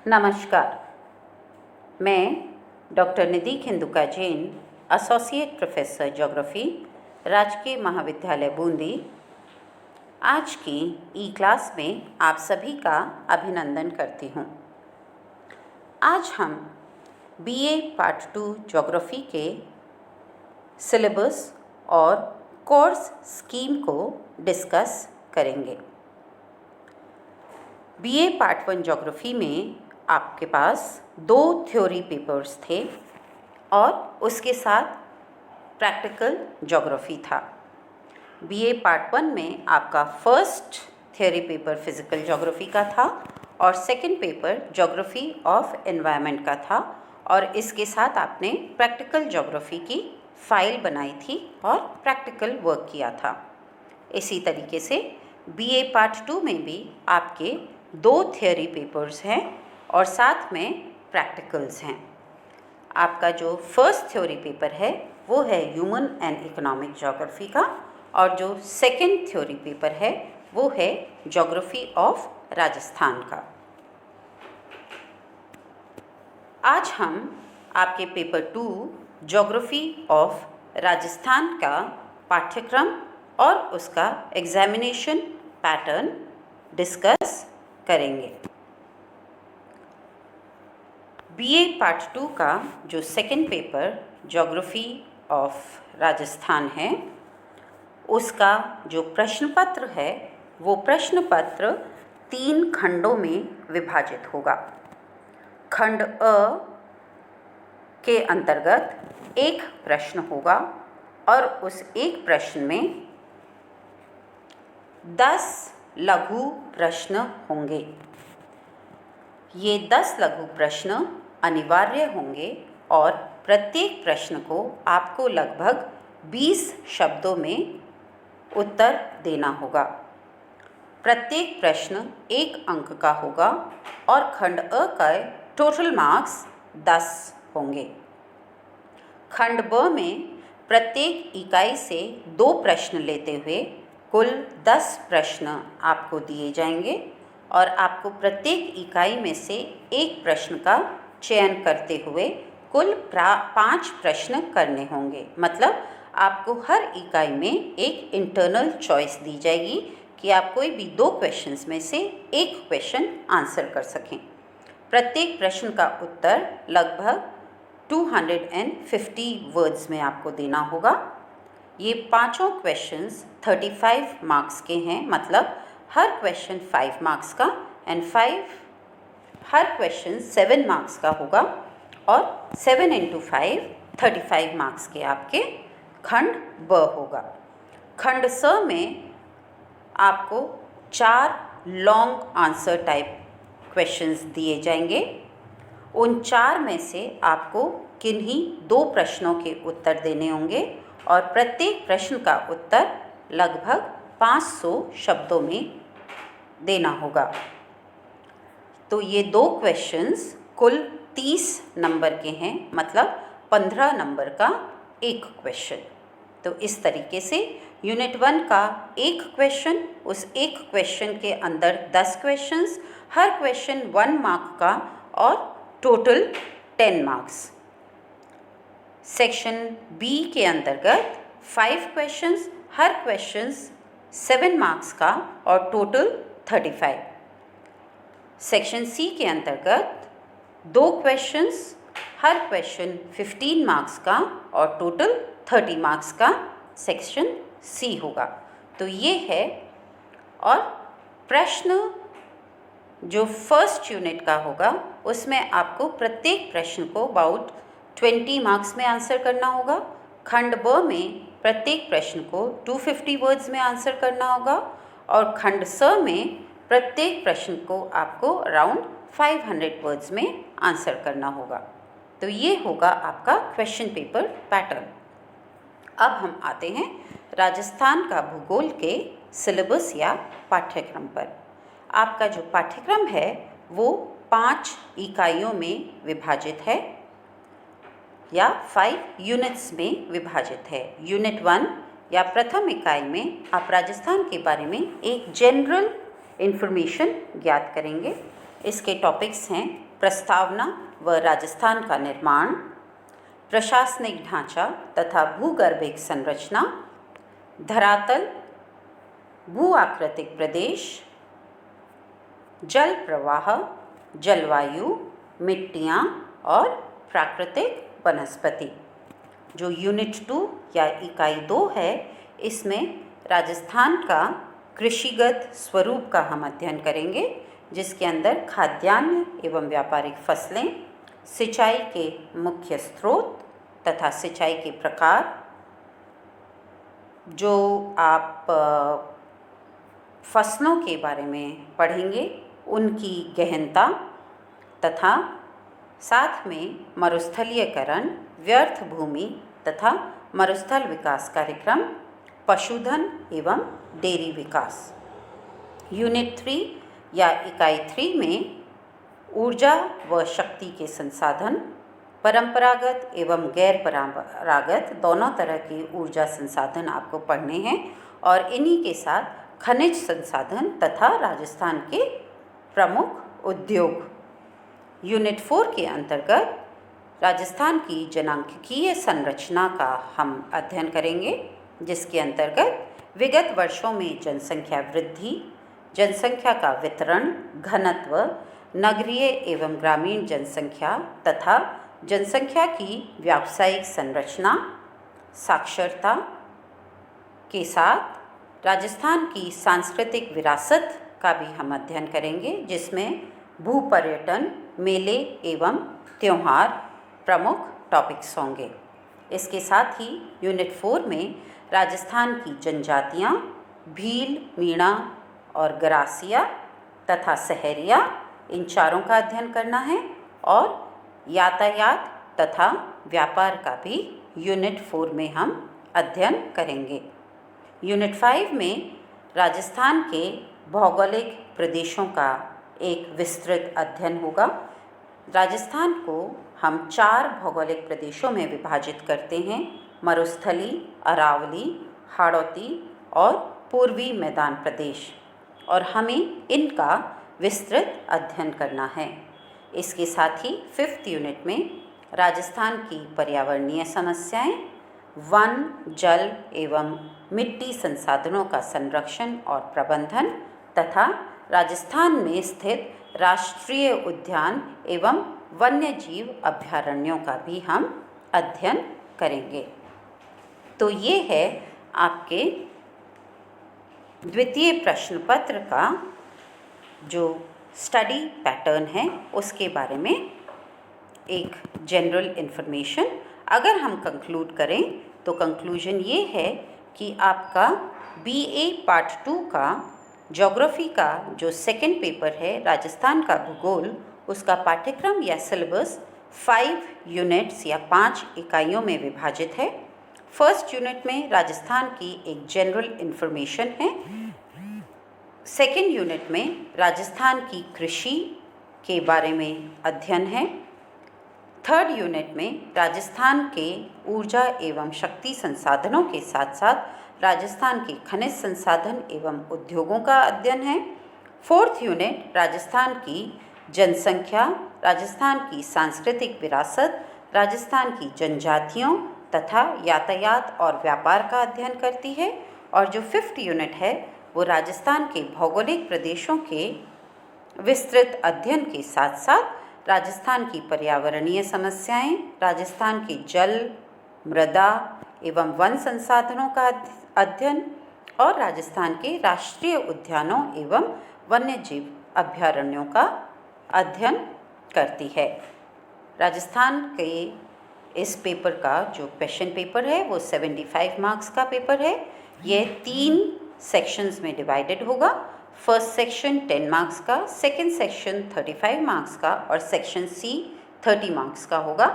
नमस्कार, मैं डॉक्टर निधि खिंदुका Jain, associate professor geography, राजकीय महाविद्यालय बूंदी। आज की ई क्लास में आप सभी का अभिनंदन करती हूँ। आज हम बीए पार्ट 2 ज्योग्राफी के सिलेबस और कोर्स स्कीम को डिस्कस करेंगे। बीए पार्ट 1 ज्योग्राफी में आपके पास 2 थ्योरी पेपर्स थे और उसके साथ प्रैक्टिकल ज्योग्राफी था। बीए पार्ट 1 में आपका first theory paper physical geography का था और second paper geography of environment का था, और इसके साथ आपने प्रैक्टिकल ज्योग्राफी की फाइल बनाई थी और प्रैक्टिकल वर्क किया था। इसी तरीके से बीए पार्ट 2 में भी आपके 2 थ्योरी पेपर्स हैं और साथ में प्रैक्टिकल्स हैं। आपका जो फर्स्ट थ्योरी पेपर है वो है ह्यूमन एंड इकोनॉमिक ज्योग्राफी का, और जो सेकंड थ्योरी पेपर है वो है ज्योग्राफी ऑफ राजस्थान का। आज हम आपके पेपर 2 ज्योग्राफी ऑफ राजस्थान का पाठ्यक्रम और उसका एग्जामिनेशन पैटर्न डिस्कस करेंगे। बीए पार्ट 2 का जो second paper geography of Rajasthan है उसका जो प्रश्न पत्र है वो प्रश्न पत्र 3 खंडों में विभाजित होगा। खंड अ के अंतर्गत एक प्रश्न होगा और उस एक प्रश्न में 10 लघु प्रश्न होंगे। ये 10 लघु प्रश्न अनिवार्य होंगे और प्रत्येक प्रश्न को आपको लगभग 20 शब्दों में उत्तर देना होगा। प्रत्येक प्रश्न 1 अंक का होगा और खंड अ का टोटल मार्क्स 10 होंगे। खंड ब में प्रत्येक इकाई से 2 प्रश्न लेते हुए कुल 10 प्रश्न आपको दिए जाएंगे और आपको प्रत्येक इकाई में से एक प्रश्न का चयन करते हुए कुल 5 प्रश्न करने होंगे। मतलब आपको हर इकाई में एक इंटरनल चॉइस दी जाएगी कि आप कोई भी 2 क्वेश्चंस में से एक क्वेश्चन आंसर कर सकें। प्रत्येक प्रश्न का उत्तर लगभग 250 वर्ड्स में आपको देना होगा। ये पांचों क्वेश्चंस 35 मार्क्स के हैं, मतलब हर क्वेश्चन 5 मार्क्स का एंड हर क्वेश्चन 7 मार्क्स का होगा और 7 × 5 35 मार्क्स के आपके खंड ब होगा। खंड स में आपको 4 लॉन्ग आंसर टाइप क्वेश्चंस दिए जाएंगे। उन 4 में से आपको किन्हीं 2 प्रश्नों के उत्तर देने होंगे और प्रत्येक प्रश्न का उत्तर लगभग 500 शब्दों में देना होगा। तो ये 2 क्वेश्चंस कुल 30 नंबर के हैं, मतलब 15 नंबर का एक क्वेश्चन। तो इस तरीके से यूनिट 1 का एक क्वेश्चन, उस एक क्वेश्चन के अंदर 10 क्वेश्चंस, हर क्वेश्चन 1 मार्क का और टोटल 10 मार्क्स। सेक्शन बी के अंतर्गत 5 क्वेश्चंस, हर क्वेश्चन 7 मार्क्स का और टोटल 35। सेक्शन सी के अंतर्गत 2 क्वेश्चंस, हर क्वेश्चन 15 मार्क्स का और टोटल 30 मार्क्स का सेक्शन सी होगा। तो ये है, और प्रश्न जो फर्स्ट यूनिट का होगा उसमें आपको प्रत्येक प्रश्न को अबाउट 20 मार्क्स में आंसर करना होगा। खंड ब में प्रत्येक प्रश्न को 250 वर्ड्स में आंसर करना होगा और खंड स में प्रत्येक प्रश्न को आपको अराउंड 500 वर्ड्स में आंसर करना होगा। तो ये होगा आपका क्वेश्चन पेपर पैटर्न। अब हम आते हैं राजस्थान का भूगोल के सिलेबस या पाठ्यक्रम पर। आपका जो पाठ्यक्रम है वो 5 इकाइयों में विभाजित है या 5 यूनिट्स में विभाजित है। यूनिट 1 या प्रथम इकाई में आप राजस्थान के बारे में एक जनरल इन्फॉर्मेशन ज्ञात करेंगे। इसके टॉपिक्स हैं प्रस्तावना व राजस्थान का निर्माण, प्रशासनिक ढांचा तथा भूगर्भिक संरचना, धरातल, भू आकृतिक प्रदेश, जल प्रवाह, जलवायु, मिट्टियाँ और प्राकृतिक वनस्पति। जो यूनिट 2 या इकाई 2 है, इसमें राजस्थान का कृषिगत स्वरूप का हम अध्ययन करेंगे, जिसके अंदर खाद्यान्न एवं व्यापारिक फसलें, सिंचाई के मुख्य स्रोत तथा सिंचाई के प्रकार, जो आप फसलों के बारे में पढ़ेंगे उनकी गहनता तथा साथ में मरुस्थलीयकरण, व्यर्थ भूमि तथा मरुस्थल विकास कार्यक्रम, पशुधन एवं डेयरी विकास। यूनिट 3 या इकाई 3 में ऊर्जा व शक्ति के संसाधन, परंपरागत एवं गैर परंपरागत दोनों तरह के ऊर्जा संसाधन आपको पढ़ने हैं और इन्हीं के साथ खनिज संसाधन तथा राजस्थान के प्रमुख उद्योग। यूनिट 4 के अंतर्गत राजस्थान की जनांकीय संरचना का हम अध्ययन करेंगे, जिसके अंतर्गत विगत वर्षों में जनसंख्या वृद्धि, जनसंख्या का वितरण, घनत्व, नगरीय एवं ग्रामीण जनसंख्या तथा जनसंख्या की व्यावसायिक संरचना, साक्षरता के साथ राजस्थान की सांस्कृतिक विरासत का भी हम अध्ययन करेंगे, जिसमें भू पर्यटन, मेले एवं त्योहार प्रमुख टॉपिक्स होंगे। इसके साथ ही यूनिट 4 में राजस्थान की जनजातियाँ, भील, मीणा और गरासिया तथा सहरिया, इन चारों का अध्ययन करना है और यातायात तथा व्यापार का भी यूनिट 4 में हम अध्ययन करेंगे। यूनिट 5 में राजस्थान के भौगोलिक प्रदेशों का एक विस्तृत अध्ययन होगा। राजस्थान को हम 4 भौगोलिक प्रदेशों में विभाजित करते हैं: मरुस्थली, अरावली, हाड़ौती और पूर्वी मैदान प्रदेश, और हमें इनका विस्तृत अध्ययन करना है। इसके साथ ही 5th यूनिट में राजस्थान की पर्यावरणीय समस्याएं, वन, जल एवं मिट्टी संसाधनों का संरक्षण और प्रबंधन तथा राजस्थान में स्थित राष्ट्रीय उद्यान एवं वन्यजीव अभयारण्यों का भी हम अध्ययन करेंगे। तो ये है आपके द्वितीय प्रश्न पत्र का जो स्टडी पैटर्न है, उसके बारे में एक जनरल इन्फॉर्मेशन। अगर हम कंक्लूड करें तो कंक्लूजन ये है कि आपका BA पार्ट 2 का ज्योग्राफी का जो सेकंड पेपर है, राजस्थान का भूगोल, उसका पाठ्यक्रम या सिलेबस 5 यूनिट्स या 5 इकाइयों में विभाजित है। फर्स्ट यूनिट में राजस्थान की एक जनरल इन्फॉर्मेशन है। सेकेंड यूनिट में राजस्थान की कृषि के बारे में अध्ययन है। थर्ड यूनिट में राजस्थान के ऊर्जा एवं शक्ति संसाधनों के साथ साथ राजस्थान के खनिज संसाधन एवं उद्योगों का अध्ययन है। फोर्थ यूनिट राजस्थान की जनसंख्या, राजस्थान की सांस्कृतिक विरासत, राजस्थान की जनजातियों तथा यातायात और व्यापार का अध्ययन करती है। और जो 5th यूनिट है वो राजस्थान के भौगोलिक प्रदेशों के विस्तृत अध्ययन के साथ साथ राजस्थान की पर्यावरणीय समस्याएं, राजस्थान के जल, मृदा एवं वन संसाधनों का अध्ययन और राजस्थान के राष्ट्रीय उद्यानों एवं वन्यजीव अभयारण्यों का अध्ययन करती है। राजस्थान के इस पेपर का जो क्वेश्चन पेपर है वो 75 मार्क्स का पेपर है। ये 3 सेक्शंस में डिवाइडेड होगा। फर्स्ट सेक्शन 10 मार्क्स का, सेकंड सेक्शन 35 मार्क्स का और सेक्शन C 30 मार्क्स का होगा।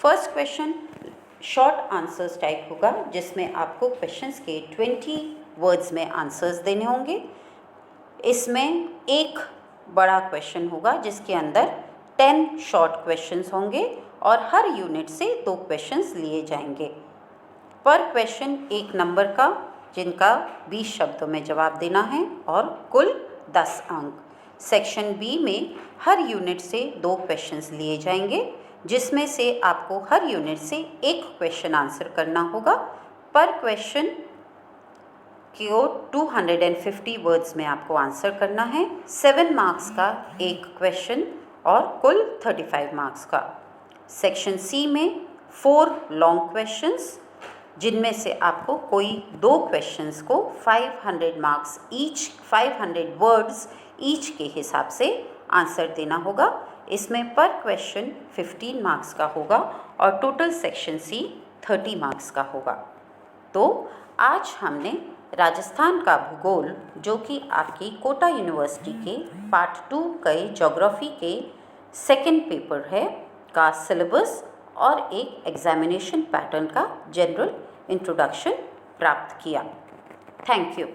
First question short answers type होगा, जिसमें आपको क्वेश्चंस के 20 वर्ड्स में आंसर्स देने होंगे। इसमें एक बड़ा क्वेश्चन होगा जिसके अंदर 10 शॉर्ट क्वेश्चंस होंगे और हर यूनिट से 2 क्वेश्चंस लिए जाएंगे। पर क्वेश्चन 1 नंबर का, जिनका 20 शब्दों में जवाब देना है और कुल 10 अंक। सेक्शन बी में हर यूनिट से 2 क्वेश्चंस लिए जाएंगे, जिसमें से आपको हर यूनिट से एक क्वेश्चन आंसर करना होगा। पर क्वेश्चन को 250 वर्ड्स में आपको आंसर करना है। 7 मार्क्स का एक क्वेश्चन और कुल 35 मार्क्स का। सेक्शन सी में 4 लॉन्ग क्वेश्चंस, जिनमें से आपको कोई 2 क्वेश्चंस को 500 मार्क्स ईच, 500 वर्ड्स ईच के हिसाब से आंसर देना होगा। इसमें पर क्वेश्चन 15 मार्क्स का होगा और टोटल सेक्शन सी 30 मार्क्स का होगा। तो आज हमने राजस्थान का भूगोल, जो कि आपकी कोटा यूनिवर्सिटी के पार्ट 2 के ज्योग्राफी के सेकंड पेपर है का सिलेबस और एक एग्जामिनेशन पैटर्न का जनरल इंट्रोडक्शन प्राप्त किया। Thank you.